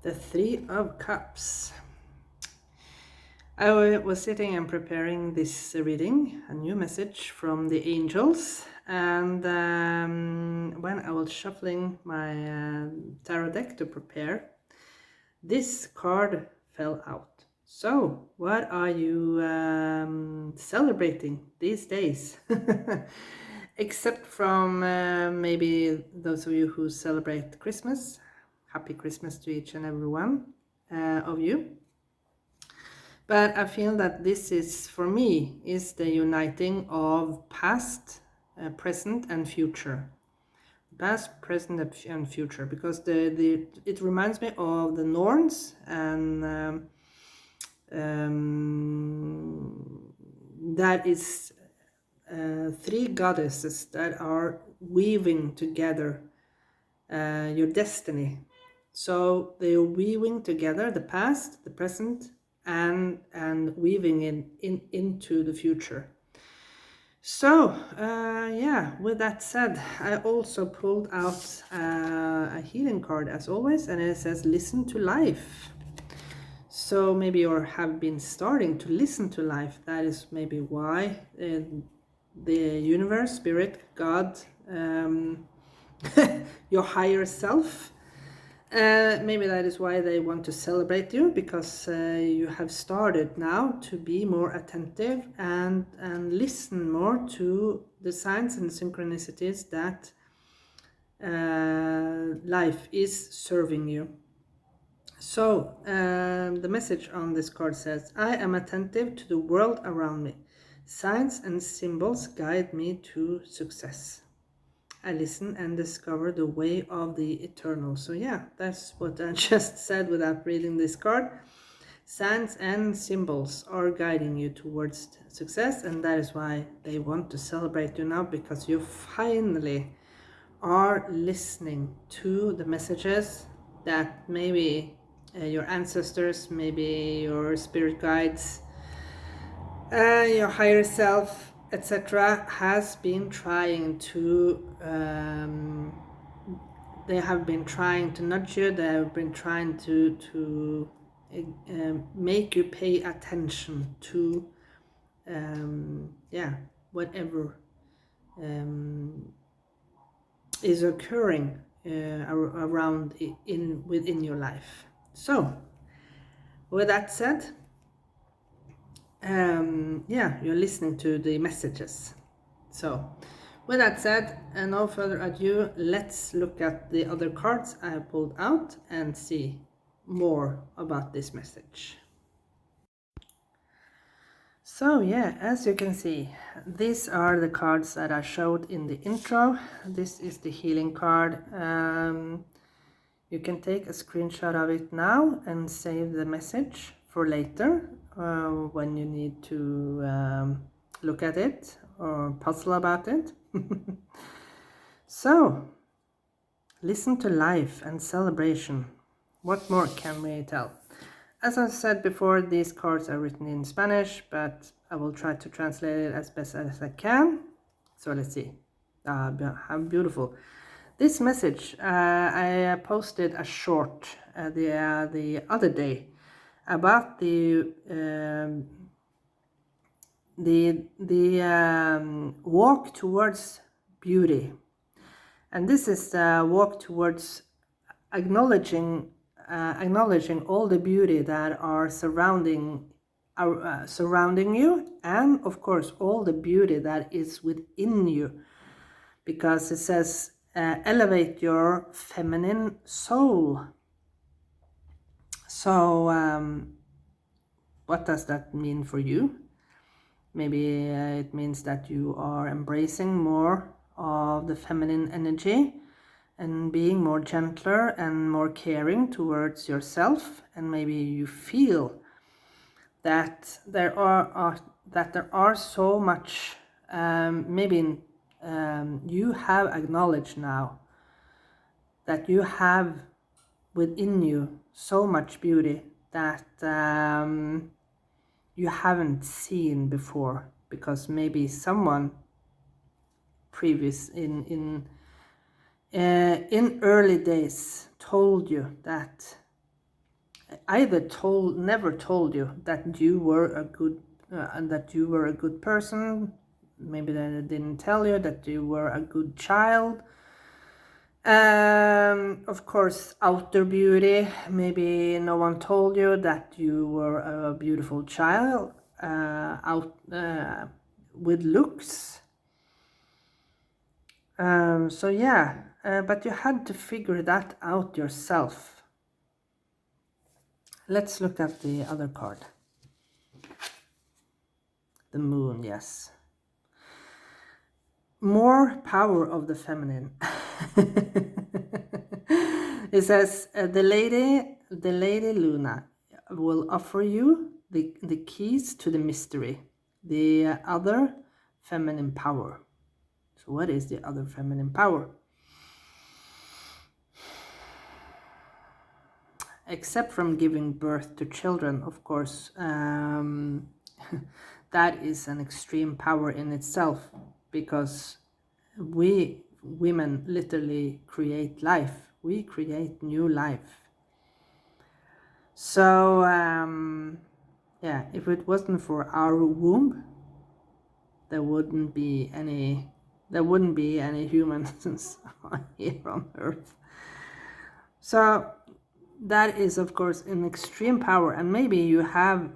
The Three of Cups. I was sitting and preparing this reading, a new message from the angels, and when I was shuffling my tarot deck to prepare, this card fell out. So, what are you celebrating these days? Except from maybe those of you who celebrate Christmas. Happy Christmas to each and every one of you. But I feel that this is, for me, is the uniting of past, present, and future. Past, present, and future, because it reminds me of the Norns and that is three goddesses that are weaving together your destiny. So they are weaving together the past, the present, and weaving into the future. So yeah, with that said, I also pulled out a healing card as always, and it says listen to life. So maybe you have been starting to listen to life. That is maybe why the universe, spirit, God, your higher self, maybe that is why they want to celebrate you, because you have started now to be more attentive and listen more to the signs and synchronicities that life is serving you. So the message on this card says, I am attentive to the world around me. Signs and symbols guide me to success. I listen and discover the way of the eternal. So yeah, that's what I just said without reading this card. Signs and symbols are guiding you towards success, and that is why they want to celebrate you now, because you finally are listening to the messages that maybe your ancestors, maybe your spirit guides, your higher self, etc., has been trying to they have been trying to nudge you. They have been trying to make you pay attention to yeah, whatever is occurring around within your life. So with that said, yeah, you're listening to the messages. So with that said, and no further ado, let's look at the other cards I have pulled out and see more about this message. So yeah, as you can see, these are the cards that I showed in the intro. This is the healing card. You can take a screenshot of it now and save the message for later when you need to look at it or puzzle about it. So, listen to life and celebration. What more can we tell? As I said before, these cards are written in Spanish, but I will try to translate it as best as I can. So let's see. How beautiful. This message, I posted a short the other day about the walk towards beauty, and this is the walk towards acknowledging all the beauty that are surrounding you, and of course all the beauty that is within you, because it says elevate your feminine soul. So what does that mean for you? Maybe it means that you are embracing more of the feminine energy and being more gentler and more caring towards yourself, and maybe you feel that there are so much maybe you have acknowledged now that you have within you so much beauty that you haven't seen before, because maybe someone previous in early days told you that never told you that you were a good person. Maybe they didn't tell you that you were a good child. Of course, outer beauty. Maybe no one told you that you were a beautiful child with looks. So yeah, but you had to figure that out yourself. Let's look at the other card. The moon, yes. More power of the feminine. It says the lady Luna will offer you the keys to the mystery, the other feminine power. So what is the other feminine power? Except from giving birth to children, of course, that is an extreme power in itself, because we women literally create life. We create new life. So yeah, if it wasn't for our womb, there wouldn't be any humans here on Earth. So that is, of course, an extreme power, and maybe you haven't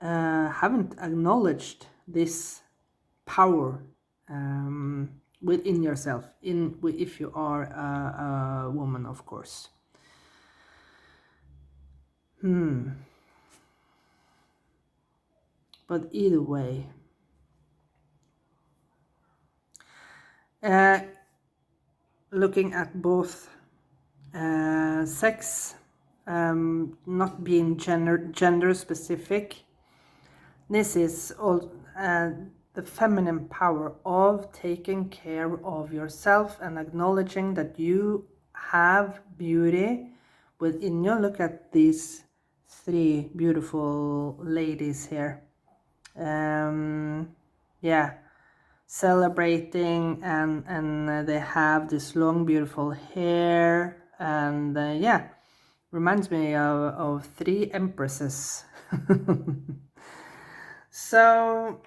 acknowledged this power within yourself, if you are a woman, of course. But either way, looking at both sex, not being gender specific, this is all the feminine power of taking care of yourself and acknowledging that you have beauty within you. Look at these three beautiful ladies here. Yeah, celebrating, and they have this long beautiful hair, and yeah, reminds me of three empresses. So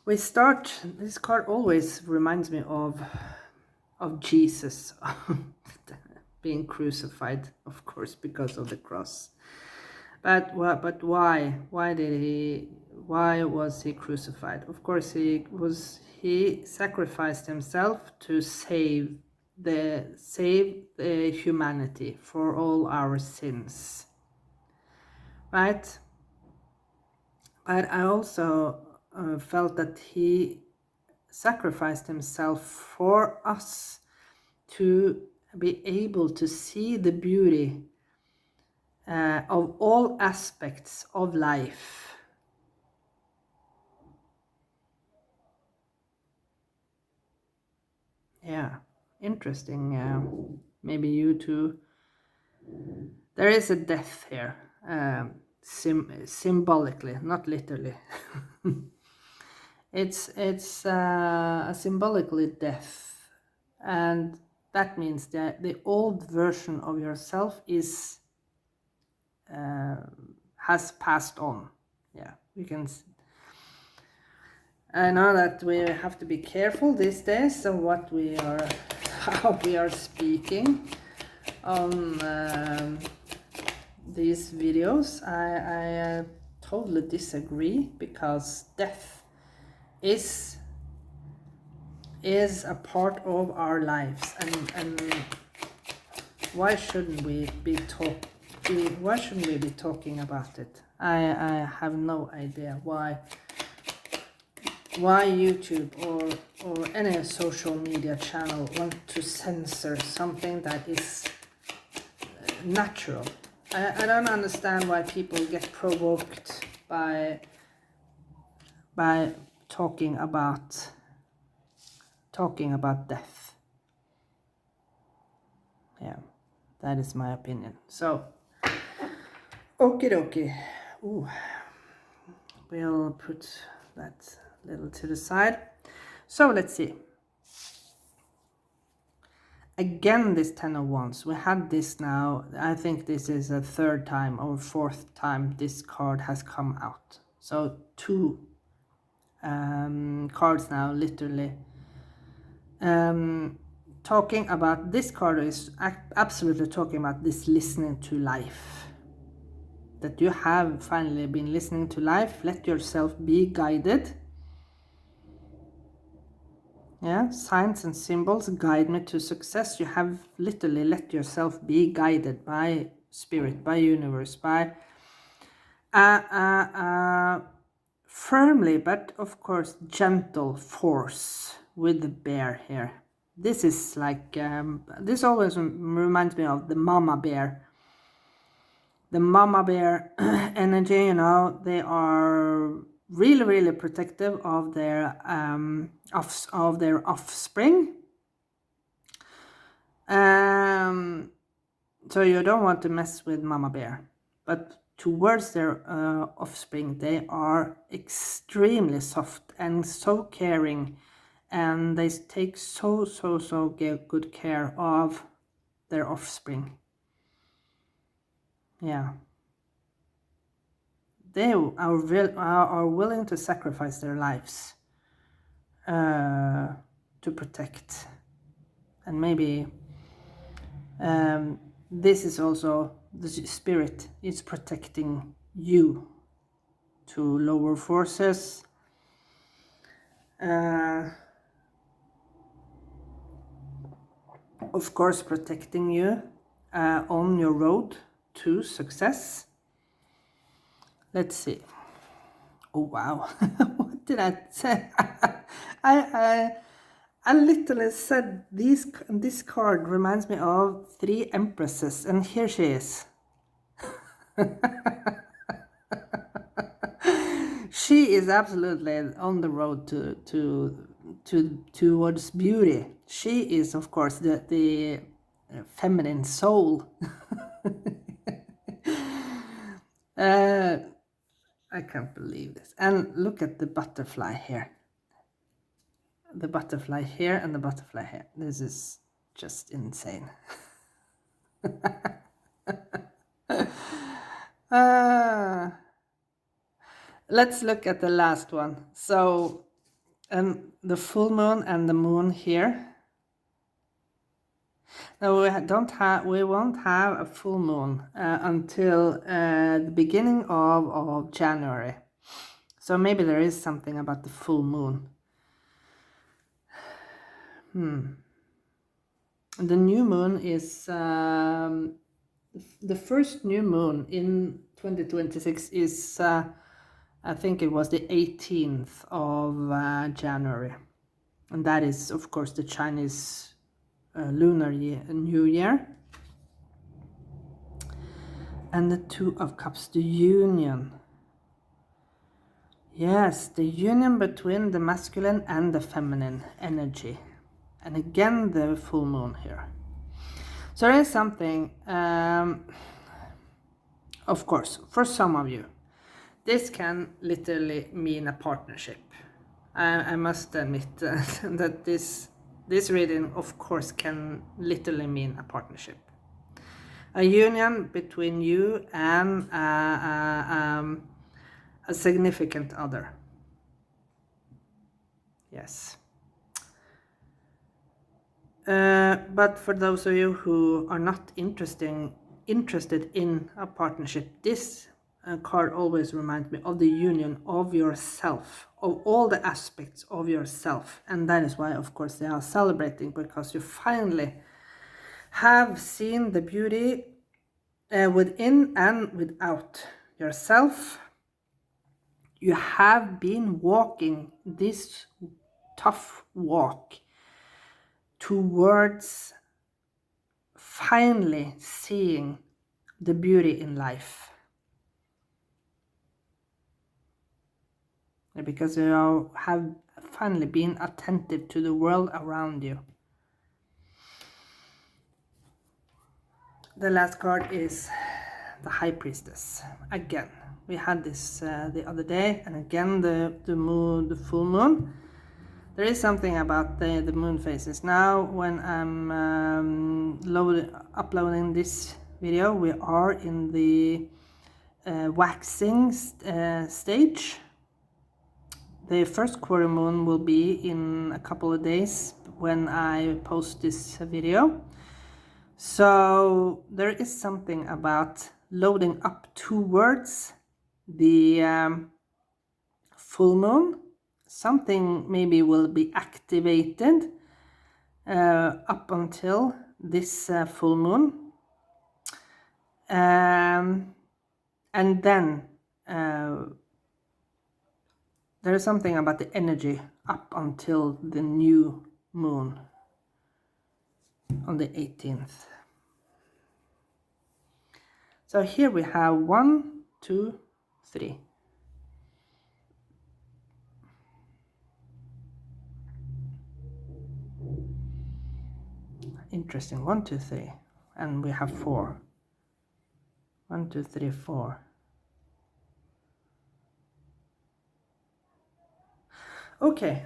we start, this card always reminds me of Jesus being crucified, of course, because of the cross. But why was he crucified? Of course, he sacrificed himself to save the humanity for all our sins, right? But I also felt that he sacrificed himself for us to be able to see the beauty of all aspects of life. Yeah, interesting. Maybe you too. There is a death here, symbolically, not literally. It's a symbolically death, and that means that the old version of yourself is has passed on. Yeah, we can. I know that we have to be careful these days of how we are speaking on these videos. I totally disagree, because death is a part of our lives, and why shouldn't we be talking about it? I have no idea why YouTube or any social media channel want to censor something that is natural. I don't understand why people get provoked by talking about death. Yeah, that is my opinion. So, okie dokie. Ooh, we'll put that little to the side. So let's see. Again, this Ten of Wands. We had this now. I think this is a third time or fourth time this card has come out. So two cards now, literally. Talking about, this card is absolutely talking about this listening to life. That you have finally been listening to life. Let yourself be guided. Yeah, signs and symbols guide me to success. You have literally let yourself be guided by spirit, by universe, by firmly, but of course gentle force with the bear here. This is like, this always reminds me of the mama bear. The mama bear energy, you know, they are really protective of their offspring. So you don't want to mess with mama bear, but towards their offspring, they are extremely soft and so caring, and they take so good care of their offspring. Yeah, they are willing to sacrifice their lives to protect. And maybe this is also the spirit is protecting you to lower forces. Of course, protecting you on your road to success. Let's see. Oh wow, what did I say? I literally said this card reminds me of 3 empresses, and here she is. She is absolutely on the road towards beauty. She is, of course, the feminine soul. I can't believe this. And look at the butterfly here. The butterfly here and the butterfly here. This is just insane. Let's look at the last one. So the full moon and the moon here. Now we won't have a full moon until the beginning of January. So maybe there is something about the full moon. The new moon is the first new moon in 2026 is I think it was the 18th of January, and that is of course the Chinese lunar new year. And the Two of Cups, the union. Yes, the union between the masculine and the feminine energy. And again, the full moon here. So there is something, of course, for some of you, this can literally mean a partnership. I must admit that this reading, of course, can literally mean a partnership. A union between you and a significant other. Yes. But for those of you who are not interested in a partnership, this card always reminds me of the union of yourself, of all the aspects of yourself. And that is why, of course, they are celebrating, because you finally have seen the beauty within and without yourself. You have been walking this tough walk towards finally seeing the beauty in life. Because you have finally been attentive to the world around you. The last card is the High Priestess. Again, we had this the other day, and again the full moon. there is something about the moon phases. Now when I'm uploading this video, we are in the waxing stage. The first quarter moon will be in a couple of days when I post this video. So there is something about loading up towards the full moon. Something maybe will be activated up until this full moon. And then there is something about the energy up until the new moon on the 18th. So here we have 1, 2, 3. Interesting. 1, 2, 3. And we have 4. 1, 2, 3, 4. Okay,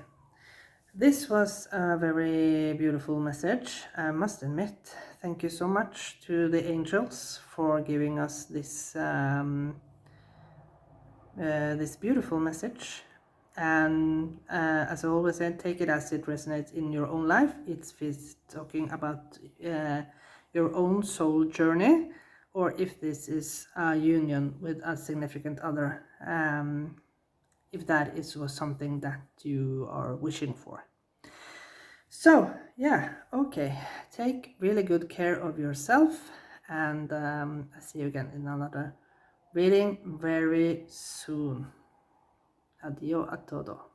this was a very beautiful message, I must admit. Thank you so much to the angels for giving us this this beautiful message. And as I always said, take it as it resonates in your own life. It's talking about your own soul journey, or if this is a union with a significant other, if that was something that you are wishing for. So yeah, okay, take really good care of yourself, and I'll see you again in another reading very soon. Adiós a todo.